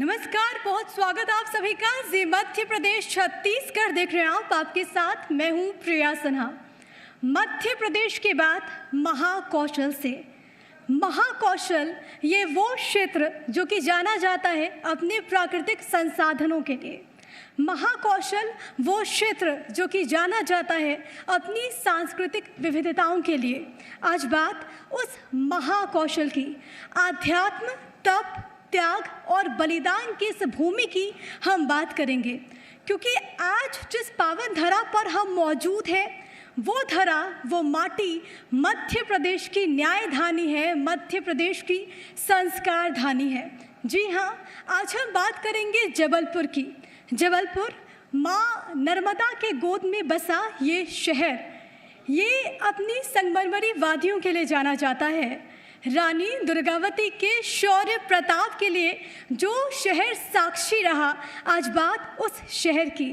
नमस्कार, बहुत स्वागत आप सभी का। जी मध्य प्रदेश छत्तीसगढ़ देख रहे हैं आप, आपके साथ मैं हूं प्रिया सिन्हा। मध्य प्रदेश के बाद महाकौशल से महाकौशल ये वो क्षेत्र जो कि जाना जाता है अपने प्राकृतिक संसाधनों के लिए। महाकौशल वो क्षेत्र जो कि जाना जाता है अपनी सांस्कृतिक विविधताओं के लिए। आज बात उस महाकौशल की, आध्यात्म, तप, त्याग और बलिदान की इस भूमि की हम बात करेंगे, क्योंकि आज जिस पावन धरा पर हम मौजूद हैं वो धरा, वो माटी मध्य प्रदेश की न्यायधानी है, मध्य प्रदेश की संस्कार धानी है। जी हाँ, आज हम बात करेंगे जबलपुर की। जबलपुर माँ नर्मदा के गोद में बसा ये शहर, ये अपनी संगमरमरी वादियों के लिए जाना जाता है। रानी दुर्गावती के शौर्य प्रताप के लिए जो शहर साक्षी रहा, आज बात उस शहर की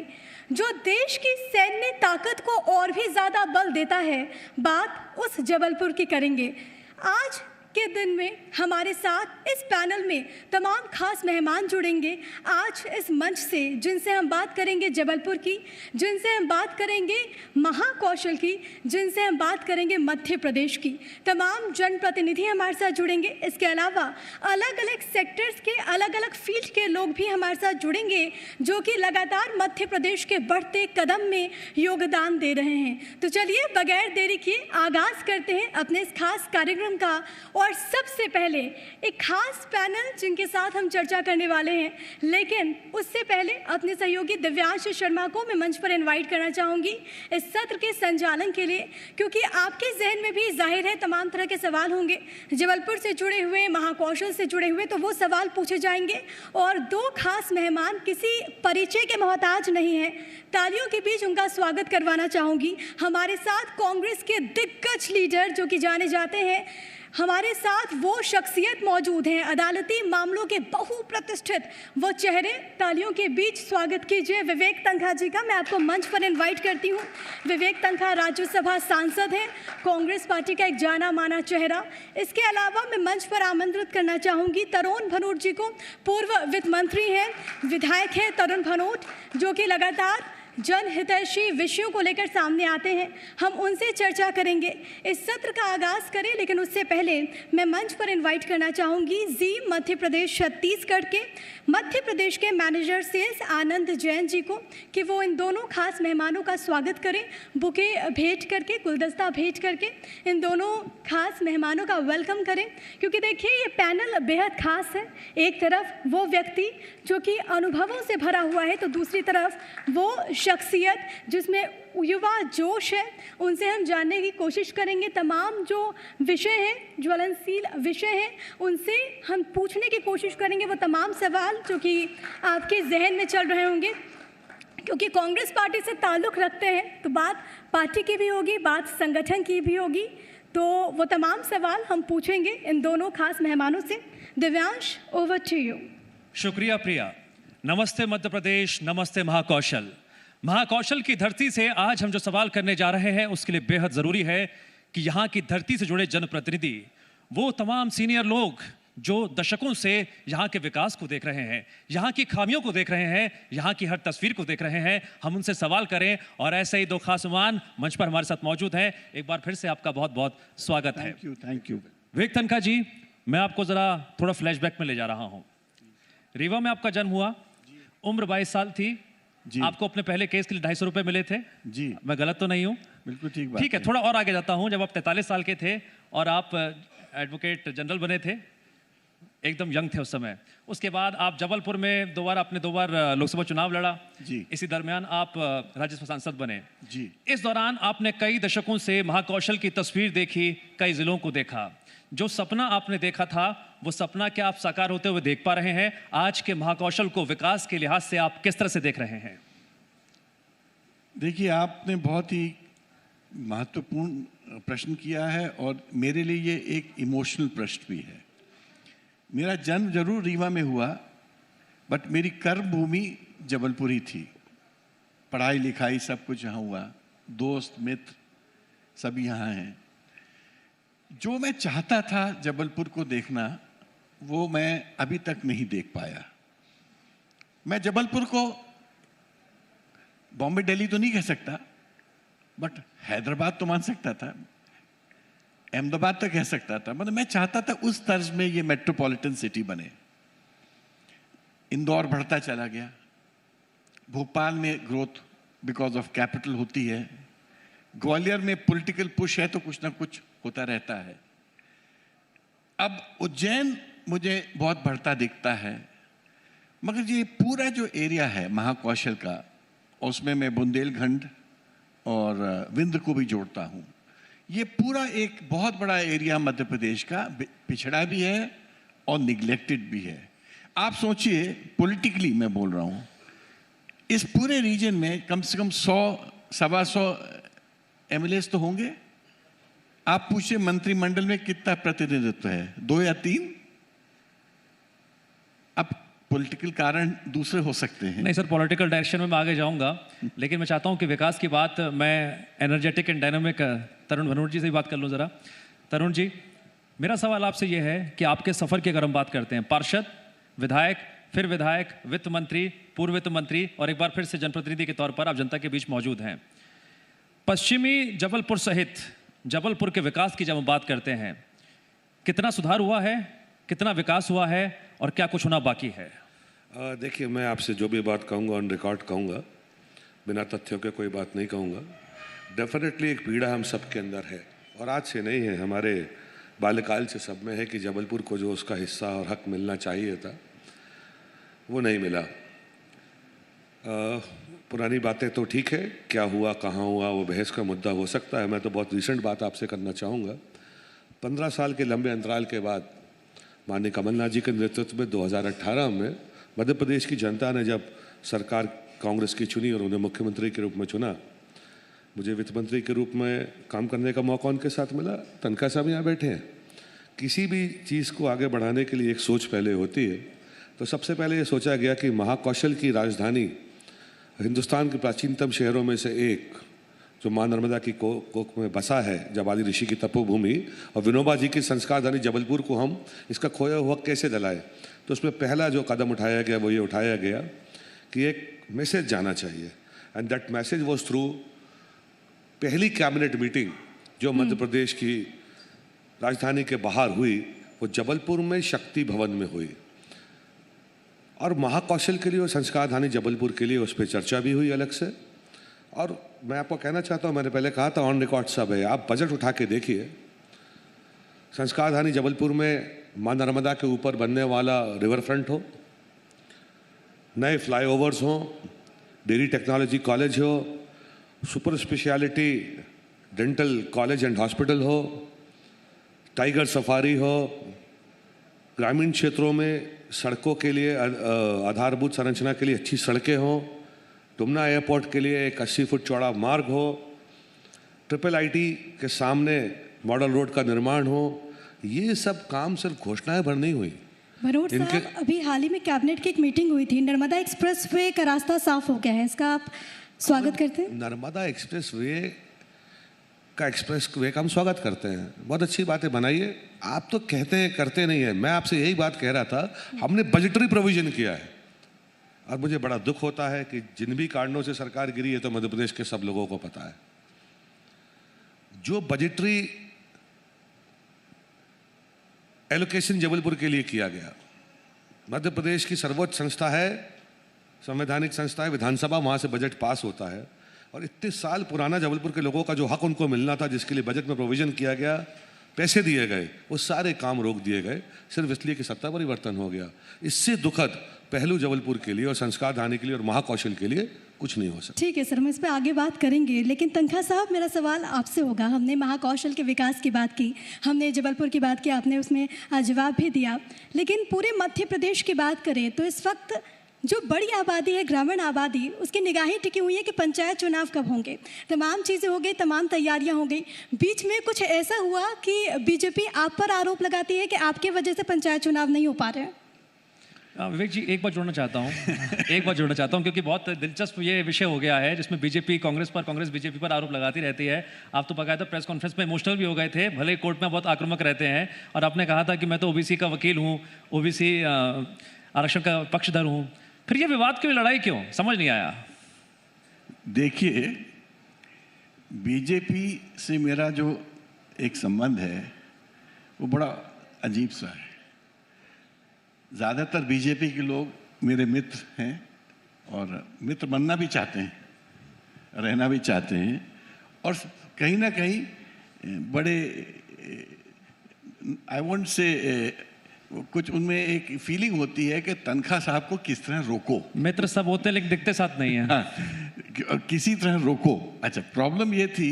जो देश की सैन्य ताकत को और भी ज़्यादा बल देता है। बात उस जबलपुर की करेंगे। आज के दिन में हमारे साथ इस पैनल में तमाम खास मेहमान जुड़ेंगे आज इस मंच से, जिनसे हम बात करेंगे जबलपुर की, जिनसे हम बात करेंगे महाकौशल की, जिनसे हम बात करेंगे मध्य प्रदेश की। तमाम जनप्रतिनिधि हमारे साथ जुड़ेंगे। इसके अलावा अलग अलग सेक्टर्स के, अलग अलग फील्ड के लोग भी हमारे साथ जुड़ेंगे जो कि लगातार मध्य प्रदेश के बढ़ते कदम में योगदान दे रहे हैं। तो चलिए बगैर देरी किए आगाज़ करते हैं अपने इस खास कार्यक्रम का। और सबसे पहले एक खास पैनल जिनके साथ हम चर्चा करने वाले हैं, लेकिन उससे पहले अपने सहयोगी दिव्यांश शर्मा को मैं मंच पर इनवाइट करना चाहूँगी इस सत्र के संचालन के लिए, क्योंकि आपके जहन में भी जाहिर है तमाम तरह के सवाल होंगे जबलपुर से जुड़े हुए, महाकौशल से जुड़े हुए, तो वो सवाल पूछे जाएंगे। और दो खास मेहमान किसी परिचय के मोहताज नहीं हैं, तालियों के बीच उनका स्वागत करवाना चाहूँगी। हमारे साथ कांग्रेस के दिग्गज लीडर जो कि जाने जाते हैं, हमारे साथ वो शख्सियत मौजूद हैं, अदालती मामलों के बहुप्रतिष्ठित वो चेहरे। तालियों के बीच स्वागत कीजिए विवेक तन्खा जी का। मैं आपको मंच पर इनवाइट करती हूँ। विवेक तन्खा राज्यसभा सांसद हैं, कांग्रेस पार्टी का एक जाना माना चेहरा। इसके अलावा मैं मंच पर आमंत्रित करना चाहूँगी तरुण भनोट जी को। पूर्व वित्त मंत्री हैं, विधायक हैं तरुण भनोट, जो कि लगातार जनहितैषी विषयों को लेकर सामने आते हैं। हम उनसे चर्चा करेंगे। इस सत्र का आगाज़ करें, लेकिन उससे पहले मैं मंच पर इनवाइट करना चाहूँगी जी मध्य प्रदेश छत्तीसगढ़ के मध्य प्रदेश के मैनेजर सेल्स आनंद जैन जी को, कि वो इन दोनों खास मेहमानों का स्वागत करें, बुके भेंट करके, गुलदस्ता भेंट करके इन दोनों खास मेहमानों का वेलकम करें। क्योंकि देखिए ये पैनल बेहद खास है। एक तरफ वो व्यक्ति जो कि अनुभवों से भरा हुआ है, तो दूसरी तरफ वो शख्सियत जिसमें युवा जोश है। उनसे हम जानने की कोशिश करेंगे तमाम जो विषय हैं, ज्वलनशील विषय हैं, उनसे हम पूछने की कोशिश करेंगे वो तमाम सवाल जो कि आपके जहन में चल रहे होंगे। क्योंकि कांग्रेस पार्टी से ताल्लुक़ रखते हैं तो बात पार्टी की भी होगी, बात संगठन की भी होगी, तो वो तमाम सवाल हम पूछेंगे इन दोनों खास मेहमानों से। Divyansh, over to you. शुक्रिया प्रिया। नमस्ते मध्य प्रदेश, नमस्ते महाकौशल। महाकौशल की धरती से आज हम जो सवाल करने जा रहे हैं उसके लिए बेहद ज़रूरी है कि यहाँ की धरती से जुड़े जनप्रतिनिधि, वो तमाम सीनियर लोग जो दशकों से यहाँ के विकास को देख रहे हैं, यहाँ की खामियों को देख रहे हैं, यहाँ की हर तस्वीर को देख रहे हैं, हम उनसे सवाल करें। और ऐसे ही दो खास मेहमान मंच पर हमारे साथ मौजूद हैं। एक बार फिर से आपका बहुत बहुत स्वागत है। Thank you. विवेक तन्खा जी, मैं आपको ज़रा थोड़ा फ्लैशबैक में ले जा रहा हूँ। रीवा में आपका जन्म हुआ, उम्र 22 साल थी जी। आपको अपने पहले केस के लिए 250 रुपए मिले थे जी। मैं गलत तो नहीं हूँ? बिल्कुल ठीक बात। ठीक है, थोड़ा और आगे जाता हूँ। जब आप 43 साल के थे और आप एडवोकेट जनरल बने थे, एकदम यंग थे उस समय। उसके बाद आप जबलपुर में दो बार लोकसभा चुनाव लड़ा जी। इसी दरमियान आप राज्यसभा सांसद बने जी। इस दौरान आपने कई दशकों से महाकौशल की तस्वीर देखी, कई जिलों को देखा। जो सपना आपने देखा था वो सपना क्या आप साकार होते हुए देख पा रहे हैं? आज के महाकौशल को विकास के लिहाज से आप किस तरह से देख रहे हैं? देखिए, आपने बहुत ही महत्वपूर्ण प्रश्न किया है और मेरे लिए ये एक इमोशनल प्रश्न भी है। मेरा जन्म जरूर रीवा में हुआ, बट मेरी कर्म भूमि जबलपुर ही थी। पढ़ाई लिखाई सब कुछ यहाँ हुआ, दोस्त मित्र सब यहाँ हैं। जो मैं चाहता था जबलपुर को देखना, वो मैं अभी तक नहीं देख पाया। मैं जबलपुर को बॉम्बे दिल्ली तो नहीं कह सकता, बट हैदराबाद तो मान सकता था, अहमदाबाद तो कह सकता था। मतलब मैं चाहता था उस तर्ज में ये मेट्रोपॉलिटन सिटी बने। इंदौर बढ़ता चला गया, भोपाल में ग्रोथ बिकॉज ऑफ कैपिटल होती है, ग्वालियर में पॉलिटिकल पुश है तो कुछ ना कुछ होता रहता है। अब उज्जैन मुझे बहुत बढ़ता दिखता है, मगर ये पूरा जो एरिया है महाकौशल का, उसमें मैं बुंदेलखंड और विंध्य को भी जोड़ता हूँ, ये पूरा एक बहुत बड़ा एरिया मध्य प्रदेश का पिछड़ा भी है और निग्लेक्टेड भी है। आप सोचिए, पॉलिटिकली मैं बोल रहा हूँ, इस पूरे रीजन में कम से कम 100-125 एमएलएस तो होंगे। आप पूछिए मंत्रिमंडल में कितना प्रतिनिधित्व है, 2 या 3? अब पॉलिटिकल कारण दूसरे हो सकते हैं। नहीं सर, पॉलिटिकल डायरेक्शन में मैं आगे जाऊंगा, लेकिन मैं चाहता हूं कि विकास की बात मैं एनर्जेटिक एंड डायनामिक तरुण भनोट जी से भी बात कर लूं जरा। तरुण जी, मेरा सवाल आपसे यह है कि आपके सफर की अगर हम बात करते हैं, पार्षद, विधायक, फिर विधायक, वित्त मंत्री, पूर्व वित्त मंत्री और एक बार फिर से जनप्रतिनिधि के तौर पर आप जनता के बीच मौजूद हैं। पश्चिमी जबलपुर सहित जबलपुर के विकास की जब हम बात करते हैं, कितना सुधार हुआ है, कितना विकास हुआ है और क्या कुछ होना बाकी है? देखिए, मैं आपसे जो भी बात कहूँगा ऑन रिकॉर्ड कहूँगा, बिना तथ्यों के कोई बात नहीं कहूँगा। डेफिनेटली एक पीड़ा हम सब के अंदर है और आज से नहीं है, हमारे बाल्यकाल से सब में है कि जबलपुर को जो उसका हिस्सा और हक मिलना चाहिए था वो नहीं मिला। पुरानी बातें तो ठीक है, क्या हुआ, कहाँ हुआ, वो बहस का मुद्दा हो सकता है। मैं तो बहुत रिसेंट बात आपसे करना चाहूँगा। 15 साल के लंबे अंतराल के बाद माननीय कमलनाथ जी के नेतृत्व में 2018 में मध्य प्रदेश की जनता ने जब सरकार कांग्रेस की चुनी और उन्हें मुख्यमंत्री के रूप में चुना, मुझे वित्त मंत्री के रूप में काम करने का मौका उनके साथ मिला। तनखा साहब यहाँ बैठे हैं। किसी भी चीज़ को आगे बढ़ाने के लिए एक सोच पहले होती है, तो सबसे पहले ये सोचा गया कि महाकौशल की राजधानी हिंदुस्तान के प्राचीनतम शहरों में से एक, जो माँ नर्मदा की कोख में बसा है, जब आदि ऋषि की तपोभूमि, और विनोबा जी की संस्कारधानी जबलपुर को हम इसका खोया हुआ कैसे दिलाए। तो उसमें पहला जो कदम उठाया गया वो ये उठाया गया कि एक मैसेज जाना चाहिए, and that message was through पहली कैबिनेट मीटिंग जो मध्य प्रदेश की राजधानी के बाहर हुई, वो जबलपुर में शक्ति भवन में हुई। और महाकौशल के लिए और संस्कारधानी जबलपुर के लिए उस पर चर्चा भी हुई अलग से। और मैं आपको कहना चाहता हूँ, मैंने पहले कहा था ऑन रिकॉर्ड सब है, आप बजट उठा के देखिए। संस्कारधानी जबलपुर में माँ नर्मदा के ऊपर बनने वाला रिवर फ्रंट हो, नए फ्लाईओवर्स हो, डेयरी टेक्नोलॉजी कॉलेज हो, super speciality dental college and hospital हो, टाइगर सफारी हो, ग्रामीण क्षेत्रों में सड़कों के लिए आधारभूत संरचना के लिए अच्छी सड़कें हों, डुमना एयरपोर्ट के लिए एक 80 फुट चौड़ा मार्ग हो, ट्रिपल आईटी के सामने मॉडल रोड का निर्माण हो। ये सब काम सिर्फ घोषणाएं भर नहीं हुई। भनोट साहब, अभी हाल ही में कैबिनेट की एक मीटिंग हुई थी, नर्मदा एक्सप्रेसवे का रास्ता साफ हो गया है, इसका आप स्वागत करते हैं? नर्मदा एक्सप्रेसवे का हम स्वागत करते हैं, बहुत अच्छी बातें बनाइए। आप तो कहते हैं करते नहीं है। मैं आपसे यही बात कह रहा था, हमने बजटरी प्रोविजन किया है और मुझे बड़ा दुख होता है कि जिन भी कारणों से सरकार गिरी है तो मध्य प्रदेश के सब लोगों को पता है। जो बजटरी एलोकेशन जबलपुर के लिए किया गया, मध्य प्रदेश की सर्वोच्च संस्था है, संवैधानिक संस्था है विधानसभा, वहाँ से बजट पास होता है। और इतने साल पुराना जबलपुर के लोगों का जो हक उनको मिलना था, जिसके लिए बजट में प्रोविजन किया गया, पैसे दिए गए, वो सारे काम रोक दिए गए सिर्फ इसलिए कि सत्ता परिवर्तन हो गया। इससे दुखद पहलू जबलपुर के लिए और संस्कारधानी के लिए और महाकौशल के लिए कुछ नहीं हो सकता। ठीक है सर, हम इस पर आगे बात करेंगे, लेकिन तनखा साहब, मेरा सवाल आपसे होगा। हमने महाकौशल के विकास की बात की, हमने जबलपुर की बात की, आपने उसमें जवाब भी दिया, लेकिन पूरे मध्य प्रदेश की बात करें तो इस वक्त जो बड़ी आबादी है, ग्रामीण आबादी, उसकी निगाहें टिकी हुई है कि पंचायत चुनाव कब होंगे। तमाम चीज़ें हो गई, तमाम तैयारियां हो गई, बीच में कुछ ऐसा हुआ कि बीजेपी आप पर आरोप लगाती है कि आपकी वजह से पंचायत चुनाव नहीं हो पा रहे हैं। विवेक जी, एक बात जोड़ना चाहता हूँ क्योंकि बहुत दिलचस्प ये विषय हो गया है जिसमें बीजेपी कांग्रेस पर, कांग्रेस बीजेपी पर आरोप लगाती रहती है। आप तो बाकायदा प्रेस कॉन्फ्रेंस में इमोशनल भी हो गए थे, भले कोर्ट में बहुत आक्रामक रहते हैं, और आपने कहा था कि मैं तो ओबीसी का वकील हूँ, ओबीसी आरक्षण का पक्षधर हूँ। फिर ये विवाद क्यों, लड़ाई क्यों, समझ नहीं आया। देखिए, बीजेपी से मेरा जो एक संबंध है वो बड़ा अजीब सा है। ज़्यादातर बीजेपी के लोग मेरे मित्र हैं और मित्र बनना भी चाहते हैं, रहना भी चाहते हैं, और कहीं ना कहीं बड़े, आई वोंट से, कुछ उनमें एक फीलिंग होती है कि तनखा साहब को किस तरह रोको। मित्र सब होते हैं लेकिन दिखते साथ नहीं है। हाँ, किसी तरह रोको। अच्छा, प्रॉब्लम ये थी,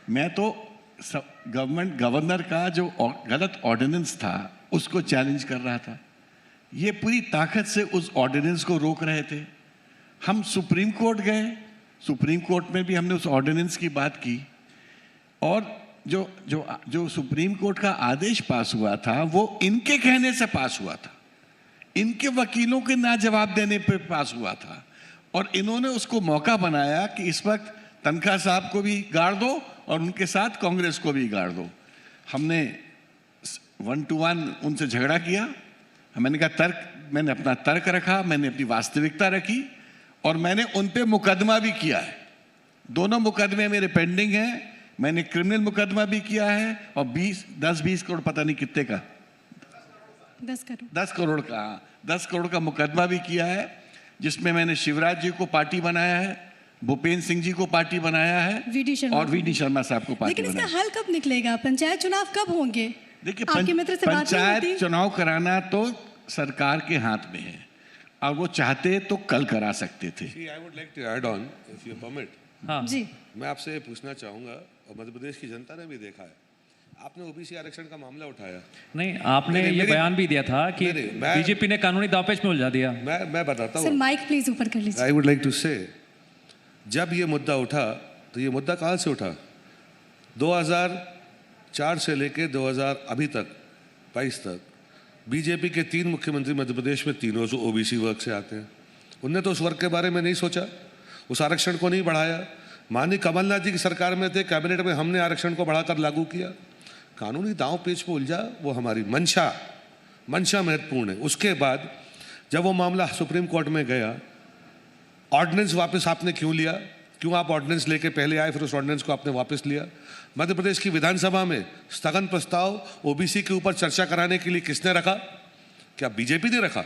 मैं तो गवर्नर का जो गलत ऑर्डिनेंस था उसको चैलेंज कर रहा था, ये पूरी ताकत से उस ऑर्डिनेंस को रोक रहे थे। हम सुप्रीम कोर्ट गए, सुप्रीम कोर्ट में भी हमने उस ऑर्डिनेंस की बात की, और जो सुप्रीम कोर्ट का आदेश पास हुआ था वो इनके कहने से पास हुआ था, इनके वकीलों के ना जवाब देने पे पास हुआ था, और इन्होंने उसको मौका बनाया कि इस वक्त तनखा साहब को भी गाड़ दो और उनके साथ कांग्रेस को भी गाड़ दो। हमने 1 to 1 उनसे झगड़ा किया। मैंने कहा मैंने अपना तर्क रखा, मैंने अपनी वास्तविकता रखी, और मैंने उन पे मुकदमा भी किया है। दोनों मुकदमे मेरे पेंडिंग हैं। मैंने क्रिमिनल मुकदमा भी किया है, और 10-20 करोड़, पता नहीं कितने का, 10 करोड़ का मुकदमा भी किया है, जिसमें मैंने शिवराज जी को पार्टी बनाया है, भूपेंद्र सिंह जी को पार्टी बनाया है, और वी डी शर्मा साहब को पार्टी लेकिन बनाया। इसका हल कब निकलेगा? पंचायत चुनाव कब होंगे? देखिए, आपके मित्र से बात नहीं पंचायत होती? चुनाव कराना तो सरकार के हाथ में है, और वो चाहते तो कल करा सकते थे। I would like to add on, if you permit. हाँ जी, मैं आपसे ये पूछना चाहूँगा, और मध्य प्रदेश की जनता ने भी देखा है, आपने ओबीसी आरक्षण का मामला उठाया। नहीं, आपने नहीं, ये मेरी- बयान भी दिया था कि नहीं, मैं- बीजेपी ने कानूनी दांवपेच में उलझा दिया। मैं बताता सर हूँ। माइक प्लीज ऊपर कर लीजिए। आई वुड लाइक टू से, जब ये मुद्दा उठा तो ये मुद्दा कहाँ से उठा? 2004 से लेके 2000 अभी तक 22 तक बीजेपी के 3 मुख्यमंत्री मध्य प्रदेश में, तीनों से ओबीसी वर्ग से आते हैं। उनने तो उस वर्ग के बारे में नहीं सोचा, उस आरक्षण को नहीं बढ़ाया। माननीय कमलनाथ जी की सरकार में थे, कैबिनेट में हमने आरक्षण को बढ़ाकर लागू किया। कानूनी दांव पेच में उलझा, वो हमारी मंशा महत्वपूर्ण है। उसके बाद जब वो मामला सुप्रीम कोर्ट में गया, ऑर्डिनेंस वापस आपने क्यों लिया? क्यों आप ऑर्डिनेंस लेके पहले आए, फिर उस ऑर्डिनेंस को आपने वापस लिया? मध्य प्रदेश की विधानसभा में स्थगन प्रस्ताव ओबीसी के ऊपर चर्चा कराने के लिए किसने रखा? क्या बीजेपी ने रखा?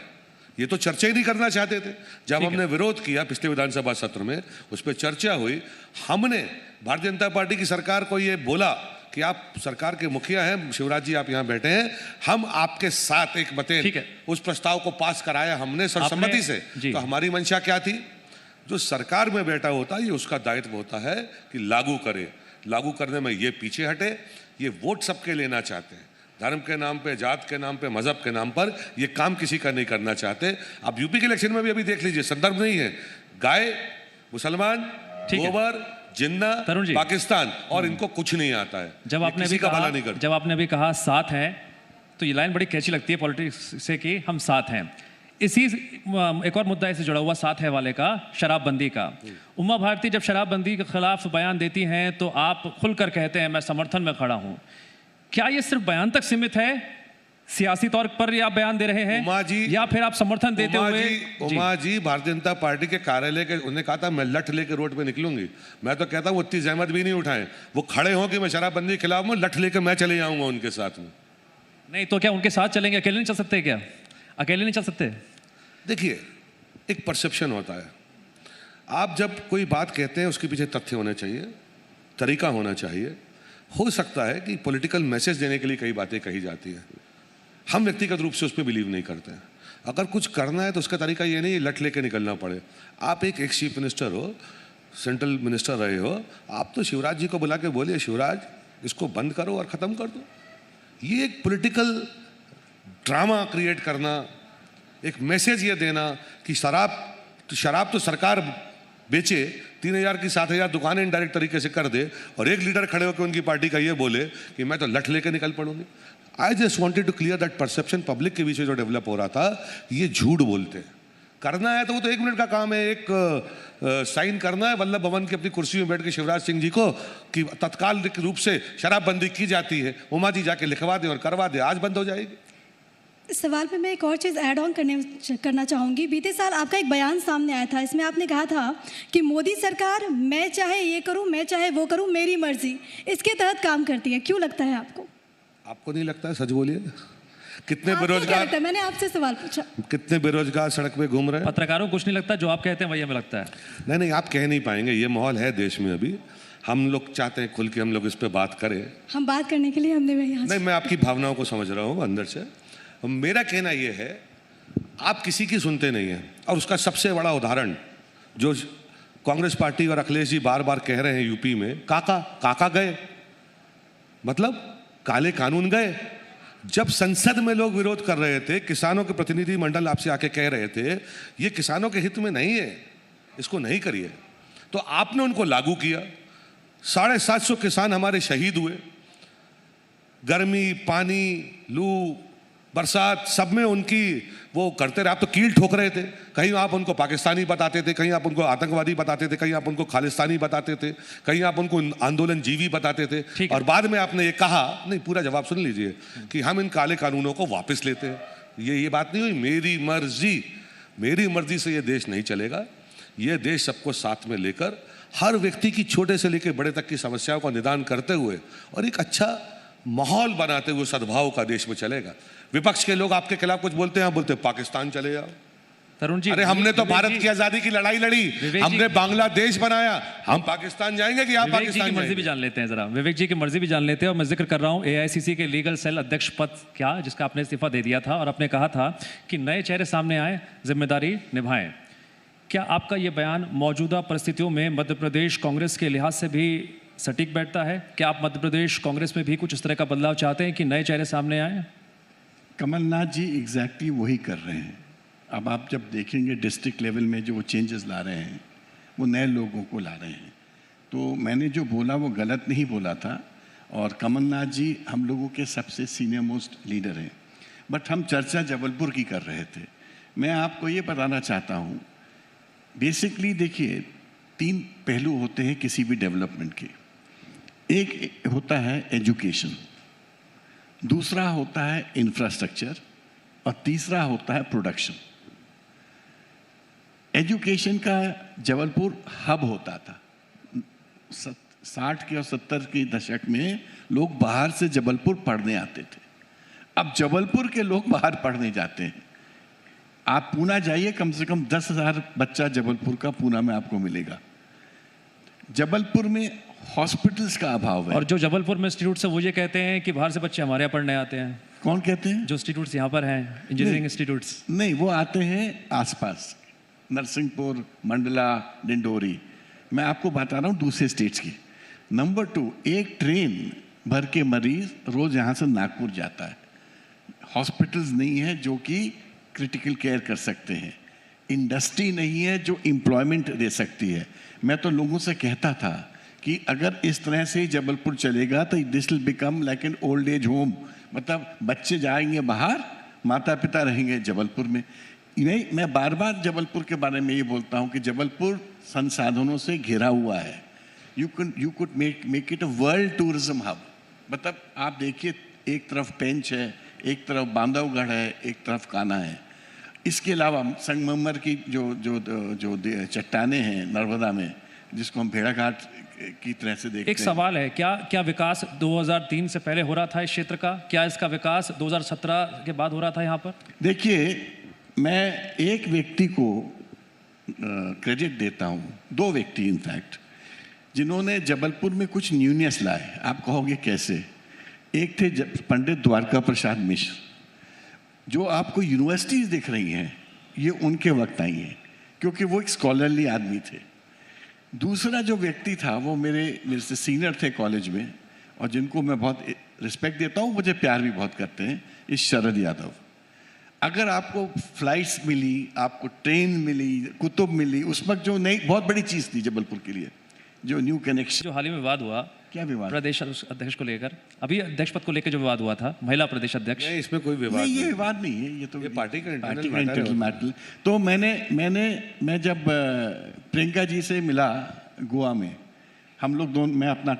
ये तो चर्चा ही नहीं करना चाहते थे। जब हमने विरोध किया पिछले विधानसभा सत्र में, उस पर चर्चा हुई, हमने भारतीय जनता पार्टी की सरकार को ये बोला कि आप सरकार के मुखिया हैं, शिवराज जी आप यहाँ बैठे हैं, हम आपके साथ एक मतेन उस प्रस्ताव को पास कराया हमने सर्वसम्मति से। तो हमारी मंशा क्या थी? जो सरकार में बैठा होता है, ये उसका दायित्व होता है कि लागू करे। लागू करने में ये पीछे हटे, ये वोट सबके लेना चाहते हैं, धर्म के नाम पे, जात के नाम पे, मजहब के नाम पर ये काम किसी का नहीं करना चाहते। अब यूपी के इलेक्शन में भी अभी देख लीजिए, संदर्भ नहीं है, गाय, मुसलमान, गोबर, जिन्ना, पाकिस्तान, और इनको कुछ नहीं आता है। जब आपने अभी कहा साथ हैं, तो ये लाइन बड़ी कैची लगती है पॉलिटिक्स से कि हम साथ हैं। इसी एक और मुद्दा इससे जुड़ा हुआ साथ है वाले का, शराबबंदी का। उमा भारती जब शराबबंदी के खिलाफ बयान देती हैं तो आप खुलकर कहते हैं मैं समर्थन में खड़ा हूं। क्या ये सिर्फ बयान तक सीमित है, सियासी तौर पर आप बयान दे रहे हैं, उमा जी, या फिर आप समर्थन देते हुए? उमा जी भारतीय जनता पार्टी के कार्यालय के, उन्होंने कहा था मैं लठ लेके रोड पे निकलूंगी। मैं तो कहता हूँ वो इतनी जहमत भी नहीं उठाएं, वो खड़े हों कि मैं शराबबंदी के खिलाफ हूँ, लठ लेके मैं चले जाऊंगा उनके साथ में। नहीं तो क्या उनके साथ चलेंगे? अकेले नहीं चल सकते? क्या अकेले नहीं चल सकते? देखिए, एक परसेप्शन होता है। आप जब कोई बात कहते हैं उसके पीछे तथ्य होने चाहिए, तरीका होना चाहिए। हो सकता है कि पॉलिटिकल मैसेज देने के लिए कई बातें कही जाती हैं, हम व्यक्तिगत रूप से उस पर बिलीव नहीं करते हैं। अगर कुछ करना है तो उसका तरीका ये नहीं लठ लेके निकलना पड़े। आप एक एक्स चीफ मिनिस्टर हो, सेंट्रल मिनिस्टर रहे हो, आप तो शिवराज जी को बुला के बोलिए शिवराज इसको बंद करो और ख़त्म कर दो। ये एक पॉलिटिकल ड्रामा क्रिएट करना, एक मैसेज ये देना कि शराब तो सरकार बेचे, 3000 की 7000 दुकानें इनडायरेक्ट तरीके से कर दे, और एक लीडर खड़े होकर उनकी पार्टी का ये बोले कि मैं तो लठ लेके निकल पड़ूंगी। I just wanted to clear that perception public के बीच में जो डेवलप हो रहा था, ये झूठ बोलते हैं। करना है तो वो तो 1 मिनट का काम है, एक साइन करना है वल्लभ भवन की अपनी कुर्सी में बैठ के शिवराज सिंह जी को कि तत्काल रूप से शराबबंदी की जाती है। उमा जी जाके लिखवा दे और करवा दे, आज बंद हो जाएगी। इस सवाल पे मैं एक और चीज़ ऐड ऑन करना चाहूँगी। बीते साल आपका एक बयान सामने आया था, इसमें आपने कहा था कि मोदी सरकार मैं चाहे ये करूँ, मैं चाहे वो करूँ, मेरी मर्जी, इसके तहत काम करती है। क्यों लगता है आपको? आपको नहीं लगता है? सच बोलिए। कितने आपको क्या बेरोजगार, लगता है? मैंने आपसे सवाल पूछा। कितने बेरोजगार सड़क पे घूम रहे हैं? पत्रकारों को कुछ नहीं लगता, जो आप कहते हैं वही हमें लगता है। नहीं, आप कह नहीं पाएंगे। ये माहौल है देश में अभी, हम लोग चाहते हैं खुल के हम लोग इस पे बात करें। हम बात करने के लिए हमने यहाँ नहीं, मैं आपकी भावनाओं को समझ रहा हूँ अंदर से। मेरा कहना यह है, आप किसी की सुनते नहीं हैं, और उसका सबसे बड़ा उदाहरण जो कांग्रेस पार्टी और अखिलेश जी बार बार कह रहे हैं यूपी में, काका गए, मतलब काले कानून गए। जब संसद में लोग विरोध कर रहे थे, किसानों के प्रतिनिधि मंडल आपसे आके कह रहे थे ये किसानों के हित में नहीं है, इसको नहीं करिए, तो आपने उनको लागू किया। 750 किसान हमारे शहीद हुए। गर्मी, पानी, लू, बरसात, सब में उनकी वो करते रहे। आप तो कील ठोक रहे थे। कहीं आप उनको पाकिस्तानी बताते थे, कहीं आप उनको आतंकवादी बताते थे, कहीं आप उनको खालिस्तानी बताते थे, कहीं आप उनको आंदोलन जीवी बताते थे। और बाद में आपने ये कहा, नहीं पूरा जवाब सुन लीजिए, कि हम इन काले कानूनों को वापस लेते हैं। ये बात नहीं हुई। मेरी मर्जी से ये देश नहीं चलेगा। ये देश सबको साथ में लेकर, हर व्यक्ति की छोटे से लेकर बड़े तक की समस्याओं का निदान करते हुए और एक अच्छा माहौल बनाते हुए सद्भाव का देश में चलेगा। विपक्ष के लोग आपके खिलाफ कुछ बोलते हैं, आप बोलते हैं पाकिस्तान चले जाओ। तरुण जी, अरे हमने तो भारत की आजादी की लड़ाई लड़ी, हमने बांग्लादेश बनाया, हम पाकिस्तान जाएंगे कि आप पाकिस्तान की मर्जी भी जान लेते हैं जरा। विवेक जी की मर्जी भी जान लेते हैं। और मैं जिक्र कर रहा हूं एआईसीसी के लीगल सेल अध्यक्ष पद क्या, जिसका आपने इस्तीफा दे दिया था, और आपने कहा था कि नए चेहरे सामने आए, जिम्मेदारी निभाएं। क्या आपका ये बयान मौजूदा परिस्थितियों में मध्य प्रदेश कांग्रेस के लिहाज से भी सटीक बैठता है? क्या आप मध्य प्रदेश कांग्रेस में भी कुछ इस तरह का बदलाव चाहते हैं कि नए चेहरे सामने आए? कमलनाथ जी एग्जैक्टली वही कर रहे हैं। अब आप जब देखेंगे डिस्ट्रिक्ट लेवल में जो वो चेंजेस ला रहे हैं, वो नए लोगों को ला रहे हैं। तो मैंने जो बोला वो गलत नहीं बोला था, और कमलनाथ जी हम लोगों के सबसे सीनियर मोस्ट लीडर हैं। बट हम चर्चा जबलपुर की कर रहे थे। मैं आपको ये बताना चाहता हूँ, बेसिकली देखिए 3 पहलू होते हैं किसी भी डेवलपमेंट के। एक होता है एजुकेशन, दूसरा होता है इंफ्रास्ट्रक्चर, और तीसरा होता है प्रोडक्शन। एजुकेशन का जबलपुर हब होता था। 60 के और 70 के दशक में लोग बाहर से जबलपुर पढ़ने आते थे। अब जबलपुर के लोग बाहर पढ़ने जाते हैं। आप पूना जाइए, कम से कम 10,000 बच्चा जबलपुर का पूना में आपको मिलेगा। जबलपुर में हॉस्पिटल्स का अभाव है। और जो जबलपुर में इंस्टीट्यूट्स है वो ये कहते हैं कि बाहर से बच्चे हमारे यहाँ पढ़ने आते हैं। कौन कहते हैं? जो इंस्टीट्यूट्स यहाँ पर हैं, इंजीनियरिंग इंस्टीट्यूट्स। नहीं, वो आते हैं आसपास, नरसिंहपुर, मंडला, डिंडोरी। मैं आपको बता रहा हूँ दूसरे स्टेट्स की। नंबर 2, एक ट्रेन भर के मरीज रोज यहाँ से नागपुर जाता है। हॉस्पिटल्स नहीं है जो कि क्रिटिकल केयर कर सकते हैं। इंडस्ट्री नहीं है जो एम्प्लॉयमेंट दे सकती है। मैं तो लोगों से कहता था कि अगर इस तरह से जबलपुर चलेगा तो this will become like an old age home. मतलब बच्चे जाएंगे बाहर, माता पिता रहेंगे जबलपुर में। मैं बार बार जबलपुर के बारे में ये बोलता हूँ कि जबलपुर संसाधनों से घिरा हुआ है। You could make it a world tourism hub. मतलब आप देखिए, एक तरफ पेंच है, एक तरफ बांधवगढ़ है, एक तरफ कान्हा है। इसके अलावा संगमरमर की जो चट्टानें हैं नर्मदा में, जिसको हम भेड़ाघाट की तरह से देखते हैं। एक सवाल है, क्या विकास 2003 से पहले हो रहा था इस क्षेत्र का? क्या इसका विकास 2017 के बाद हो रहा था यहाँ पर? देखिए, मैं एक व्यक्ति को क्रेडिट देता हूँ, 2 व्यक्ति इनफैक्ट, जिन्होंने जबलपुर में कुछ न्यूनेस लाए। आप कहोगे कैसे? एक थे पंडित द्वारका प्रसाद मिश्र। जो आपको यूनिवर्सिटीज दिख रही हैं, ये उनके वक्त आई हैं, क्योंकि वो एक स्कॉलरली आदमी थे। दूसरा जो व्यक्ति था वो मेरे से सीनियर थे कॉलेज में, और जिनको मैं बहुत रिस्पेक्ट देता हूँ, मुझे प्यार भी बहुत करते हैं, इस शरद यादव। अगर आपको फ्लाइट्स मिली, आपको ट्रेन मिली, कुतुब मिली, उस वक्त जो नई बहुत बड़ी चीज़ थी जबलपुर के लिए, जो न्यू कनेक्शन। जो हाल ही में विवाद हुआ, क्या विवाद? प्रदेश अध्यक्ष को लेकर, अभी अध्यक्ष पद को लेकर जो विवाद हुआ था, महिला प्रदेश अध्यक्ष। नहीं, इसमें कोई विवाद नहीं, ये विवाद नहीं है, ये तो ये पार्टी का इंटरनल इंटरनल मैटर। तो मैं जब प्रियंका जी से मिला गोवा में, हम लोग दोनों, मैं अपना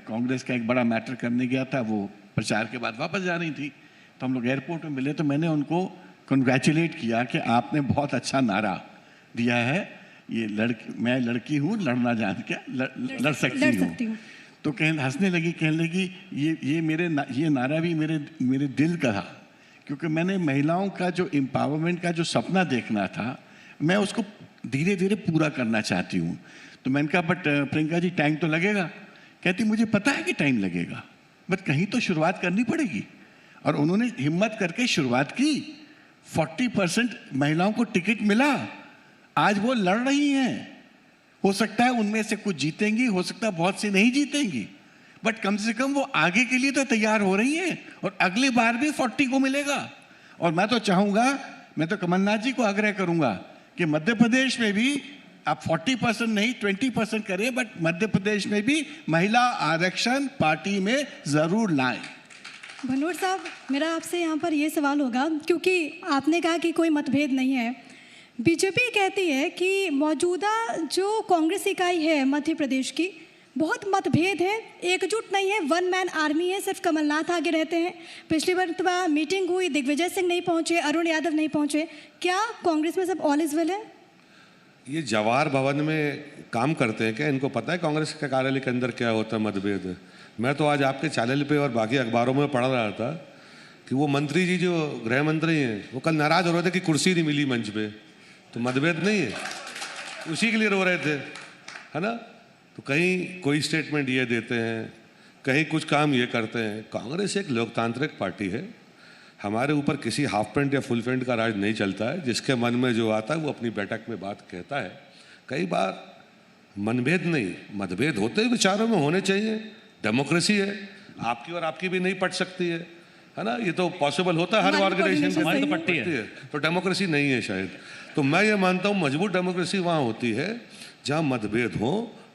कांग्रेस का एक बड़ा मैटर करने गया था, वो प्रचार के बाद वापस जा रही थी। तो हम लोग एयरपोर्ट में मिले, तो मैंने उनको कंग्रेचुलेट किया कि आपने बहुत अच्छा नारा दिया है, ये मैं लड़की हूँ, लड़ना जान के लड़ सकती हूँ। तो हंसने लगी, कहने लगी ये नारा भी मेरे दिल का था, क्योंकि मैंने महिलाओं का जो एम्पावरमेंट का जो सपना देखना था, मैं उसको धीरे धीरे पूरा करना चाहती हूँ। तो मैंने कहा बट प्रियंका जी टाइम तो लगेगा। कहती मुझे पता है कि टाइम लगेगा, बट कहीं तो शुरुआत करनी पड़ेगी। और उन्होंने हिम्मत करके शुरुआत की। 40% महिलाओं को टिकट मिला, आज वो लड़ रही हैं। हो सकता है उनमें से कुछ जीतेंगी, हो सकता है बहुत सी नहीं जीतेंगी, बट कम से कम वो आगे के लिए तो तैयार हो रही हैं, और अगली बार भी 40 को मिलेगा। और मैं तो चाहूंगा, मैं तो कमलनाथ जी को आग्रह करूंगा कि मध्य प्रदेश में भी आप 40% नहीं 20% करें, बट मध्य प्रदेश में भी महिला आरक्षण पार्टी में जरूर लाएं। भनोट साहब, मेरा आपसे यहाँ पर ये सवाल होगा, क्योंकि आपने कहा कि कोई मतभेद नहीं है। बीजेपी कहती है कि मौजूदा जो कांग्रेस इकाई है मध्य प्रदेश की, बहुत मतभेद है, एकजुट नहीं है, वन मैन आर्मी है, सिर्फ कमलनाथ आगे रहते हैं। पिछली बार मीटिंग हुई, दिग्विजय सिंह नहीं पहुंचे, अरुण यादव नहीं पहुंचे। क्या कांग्रेस में सब ऑल इज वेल है? ये जवाहर भवन में काम करते हैं क्या? इनको पता है कांग्रेस के कार्यालय के अंदर क्या होता है मतभेद? मैं तो आज आपके चैनल पे और बाकी अखबारों में पढ़ रहा था कि वो मंत्री जी जो गृह मंत्री हैं वो कल नाराज हो रहे थे कि कुर्सी नहीं मिली मंच पे। तो मतभेद नहीं है, उसी के लिए रो रहे थे, है ना? तो कहीं कोई स्टेटमेंट ये देते हैं, कहीं कुछ काम ये करते हैं। कांग्रेस एक लोकतांत्रिक पार्टी है, हमारे ऊपर किसी हाफ पैंट या फुल पैंट का राज नहीं चलता है। जिसके मन में जो आता है वो अपनी बैठक में बात कहता है। कई बार मनभेद नहीं, मतभेद होते हैं, विचारों में होने चाहिए, डेमोक्रेसी है। आपकी और आपकी भी नहीं पट सकती है ना? ये तो पॉसिबल होता है हर ऑर्गेनाइजेशन में, तो पटती है, तो डेमोक्रेसी नहीं है शायद। तो मैं ये मानता हूँ मजबूत डेमोक्रेसी वहाँ होती है जहाँ मतभेद हो,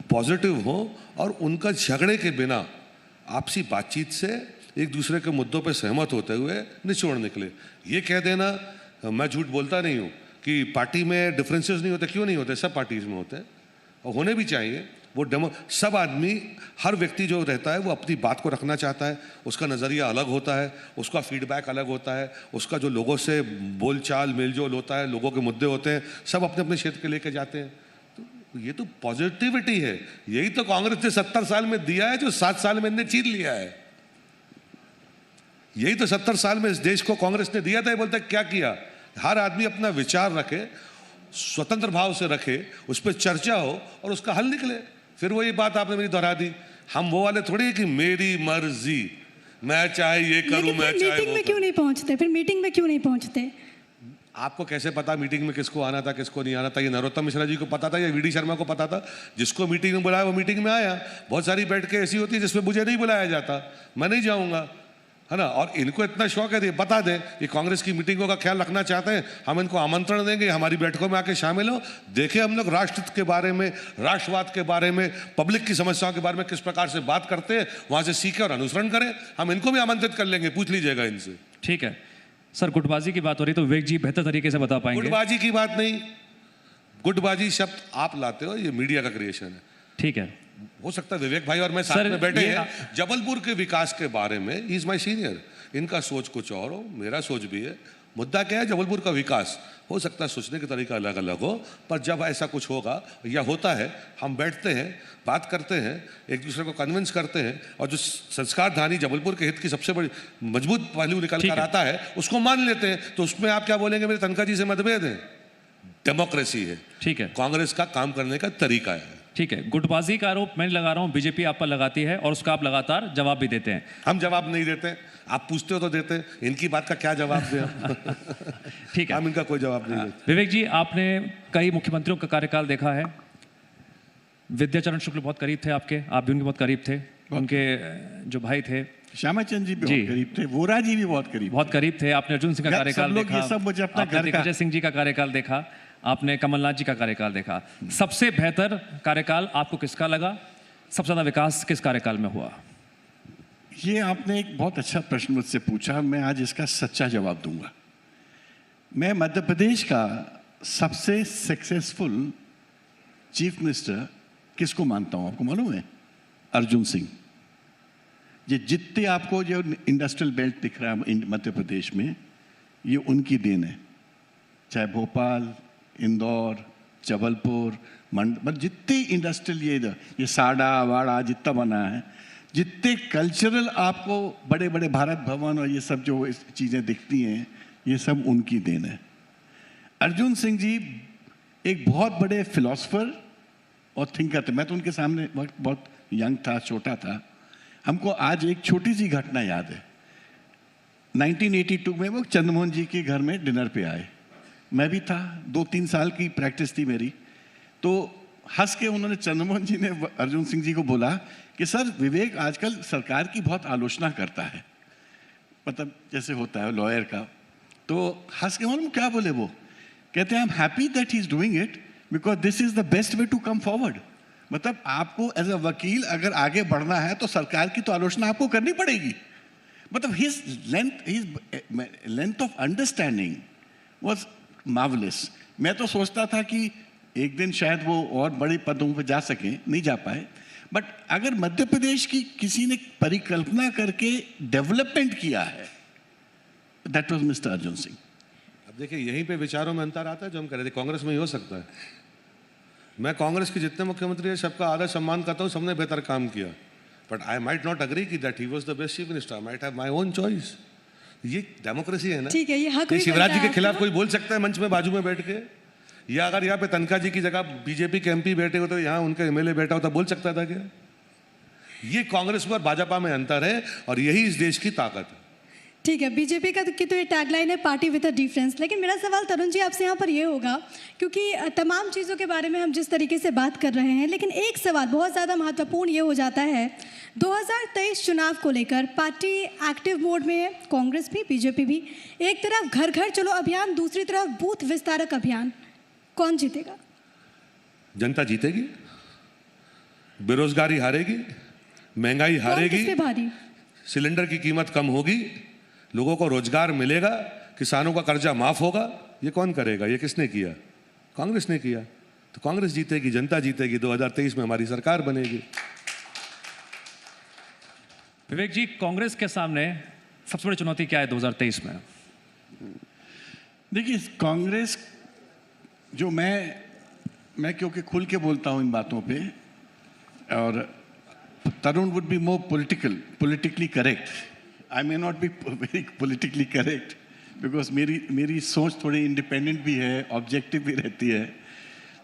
पॉजिटिव हो, और उनका झगड़े के बिना आपसी बातचीत से एक दूसरे के मुद्दों पे सहमत होते हुए निचोड़ निकले। ये कह देना, मैं झूठ बोलता नहीं हूँ कि पार्टी में डिफरेंसेस नहीं होते। क्यों नहीं होते? सब पार्टीज में होते हैं और होने भी चाहिए। वो सब आदमी, हर व्यक्ति जो रहता है वो अपनी बात को रखना चाहता है, उसका नज़रिया अलग होता है, उसका फीडबैक अलग होता है, उसका जो लोगों से बोलचाल मेलजोल होता है, लोगों के मुद्दे होते हैं, सब अपने अपने क्षेत्र के लेके जाते हैं। तो ये तो पॉजिटिविटी है। यही तो कांग्रेस ने 70 साल में दिया है जो 7 साल में इन्हें छीन लिया है। यही तो 70 साल में इस देश को कांग्रेस ने दिया था। ये बोलते क्या किया? हर आदमी अपना विचार रखे, स्वतंत्र भाव से रखे, उस पर चर्चा हो और उसका हल निकले। फिर वही बात आपने मेरी दोहरा दी। हम वो वाले थोड़ी है कि मेरी मर्जी, मैं चाहे ये करूं, मैं चाहे मीटिंग में क्यों नहीं पहुंचते? फिर मीटिंग में क्यों नहीं पहुंचते? आपको कैसे पता मीटिंग में किसको आना था, किसको नहीं आना था? ये नरोत्तम मिश्रा जी को पता था या वीडी शर्मा को पता था? जिसको मीटिंग में बुलाया वो मीटिंग में आया। बहुत सारी बैठकें ऐसी होती है जिसमें मुझे नहीं बुलाया जाता, मैं नहीं जाऊंगा, है ना? और इनको इतना शौक है, बता दें ये कांग्रेस की मीटिंगों का ख्याल रखना चाहते हैं, हम इनको आमंत्रण देंगे, हमारी बैठकों में आके शामिल हो। देखें हम लोग राष्ट्र के बारे में, राष्ट्रवाद के बारे में, पब्लिक की समस्याओं के बारे में किस प्रकार से बात करते हैं, वहां से सीखें और अनुसरण करें। हम इनको भी आमंत्रित कर लेंगे, पूछ लीजिएगा इनसे। ठीक है सर, गुटबाजी की बात हो रही तो विवेक जी बेहतर तरीके से बता पाएंगे। गुटबाजी की बात नहीं, गुटबाजी शब्द आप लाते हो, ये मीडिया का क्रिएशन है। ठीक है, हो सकता है विवेक भाई और मैं साथ में बैठे हैं, जबलपुर के विकास के बारे में, ही इज माय सीनियर, इनका सोच कुछ और हो, मेरा सोच भी है। मुद्दा क्या है? जबलपुर का विकास। हो सकता है सोचने का तरीका अलग अलग हो, पर जब ऐसा कुछ होगा या होता है, हम बैठते हैं, बात करते हैं, एक दूसरे को कन्विंस करते हैं, और जो संस्कारधानी जबलपुर के हित की सबसे बड़ी मजबूत पहलू निकल कर आता है उसको मान लेते हैं। तो उसमें आप क्या बोलेंगे? मेरे तनखा जी से मतभेद है, डेमोक्रेसी है। ठीक है, कांग्रेस का काम करने का तरीका है। ठीक है, गुटबाजी का आरोप मैं लगा रहा हूं, बीजेपी आप पर लगाती है और उसका आप लगातार जवाब भी देते हैं। हम जवाब नहीं देते, आप पूछते हो तो देते, इनकी बात का क्या जवाब दें? ठीक है, हम इनका कोई जवाब नहीं देते। विवेक जी, आपने कई मुख्यमंत्रियों का कार्यकाल देखा है। विद्याचरण शुक्ल बहुत करीब थे आपके, आप भी उनके बहुत करीब थे। उनके जो भाई थे श्यामाचंद जी भी बहुत करीब थे, वोरा जी भी बहुत करीब थे। आपने अर्जुन सिंह का कार्यकाल देखा, आपने दिग्विजय सिंह जी का कार्यकाल देखा, आपने कमलनाथ जी का कार्यकाल देखा। सबसे बेहतर कार्यकाल आपको किसका लगा? सबसे ज्यादा विकास किस कार्यकाल में हुआ? ये आपने एक बहुत अच्छा प्रश्न मुझसे पूछा, मैं आज इसका सच्चा जवाब दूंगा। मैं मध्य प्रदेश का सबसे सक्सेसफुल चीफ मिनिस्टर किसको मानता हूं, आपको मालूम है? अर्जुन सिंह। ये जितने आपको जो इंडस्ट्रियल बेल्ट दिख रहा है मध्य प्रदेश में, ये उनकी देन है। चाहे भोपाल, इंदौर, जबलपुर, मतलब जितने इंडस्ट्रियल ये साड़ा वाड़ा जितना बना है, जितने कल्चरल आपको बड़े बड़े भारत भवन और ये सब जो चीज़ें दिखती हैं, ये सब उनकी देन है। अर्जुन सिंह जी एक बहुत बड़े फिलोसफर और थिंकर थे। मैं तो उनके सामने वक्त बहुत यंग था, छोटा था। हमको आज एक छोटी सी घटना याद है। 1982 में वो चंद्रमोहन जी के घर में डिनर पे आए, मैं भी था, 2-3 साल की प्रैक्टिस थी मेरी। तो हंस के उन्होंने, चंद्रमोहन जी ने अर्जुन सिंह जी को बोला कि सर विवेक आजकल सरकार की बहुत आलोचना करता है, मतलब जैसे होता है लॉयर का। तो हंस के मालूम क्या बोले वो, कहते हैं I am happy that he is doing it because this is the best way to come forward. मतलब आपको एज अ वकील अगर आगे बढ़ना है तो सरकार की तो आलोचना आपको करनी पड़ेगी। मतलब his length of understanding was marvellous. मैं तो सोचता था कि एक दिन शायद वो और बड़े पदों पर जा सकें, नहीं जा पाए। बट अगर मध्य प्रदेश की किसी ने परिकल्पना करके डेवलपमेंट किया है, that was mister Arjun Singh. अब देखिए यहीं पे विचारों में अंतर आता है जो हम कह रहे थे, कांग्रेस में ही हो सकता है। मैं कांग्रेस के जितने मुख्यमंत्री हैं सबका आदर सम्मान करता हूँ, सबने बेहतर काम किया, but I might not agree कि that he was the best chief minister. I might have my own choice. ये डेमोक्रेसी है ना। ठीक है, ये हक भी शिवराज जी बनता के है खिलाफ आपको। कोई बोल सकता है मंच में बाजू में बैठ के? या अगर यहाँ पे तनखा जी की जगह बीजेपी के एमपी बैठे हो तो यहाँ उनका एमएलए बैठा होता, बोल सकता था क्या? ये कांग्रेस में और भाजपा में अंतर है और यही इस देश की ताकत है। ठीक है, बीजेपी का की तो ये टैगलाइन है पार्टी विद अ डिफरेंस। लेकिन मेरा सवाल तरुण जी आपसे यहाँ पर ये होगा, क्योंकि तमाम चीज़ों के बारे में हम जिस तरीके से बात कर रहे हैं, लेकिन एक सवाल बहुत ज़्यादा महत्वपूर्ण ये हो जाता है, 2023 चुनाव को लेकर पार्टी एक्टिव मोड में है, कांग्रेस भी बीजेपी भी। एक तरफ घर घर चलो अभियान, दूसरी तरफ बूथ विस्तारक अभियान, कौन जीतेगा? जनता जीतेगी, बेरोजगारी हारेगी, महंगाई कौन हारेगी, किस पे भारी? सिलेंडर की कीमत कम होगी, लोगों को रोजगार मिलेगा, किसानों का कर्जा माफ होगा। ये कौन करेगा? ये किसने किया? कांग्रेस ने किया। तो कांग्रेस जीतेगी, जनता जीतेगी, 2023 में हमारी सरकार बनेगी। विवेक जी, कांग्रेस के सामने सबसे बड़ी चुनौती क्या है 2023 में? देखिए कांग्रेस, जो मैं क्योंकि खुल के बोलता हूँ इन बातों पे, और Tarun would be more politically correct. I may not be very politically correct because मेरी सोच थोड़ी इंडिपेंडेंट भी है, ऑब्जेक्टिव भी रहती है।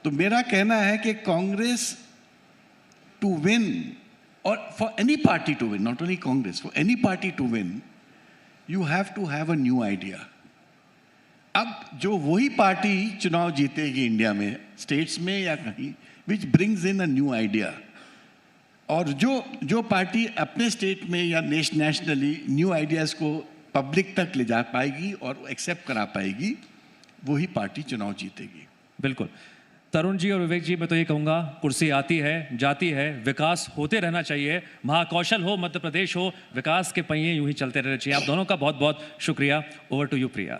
तो मेरा कहना है कि कांग्रेस टू विन, और for any party to win, not only Congress, for any party to win, you have to have a new idea. अब जो वही पार्टी चुनाव जीतेगी इंडिया में, स्टेट्स में या कहीं, which brings in a new idea, और जो पार्टी अपने स्टेट में या नेशनली न्यू आइडियाज़ को पब्लिक तक ले जा पाएगी और एक्सेप्ट करा पाएगी, वही पार्टी चुनाव जीतेगी। बिल्कुल। तरुण जी और विवेक जी, मैं तो ये कहूँगा, कुर्सी आती है जाती है, विकास होते रहना चाहिए। महाकौशल हो, मध्य प्रदेश हो, विकास के पहिए यूं ही चलते रहने चाहिए। आप दोनों का बहुत बहुत शुक्रिया। Over to you Priya.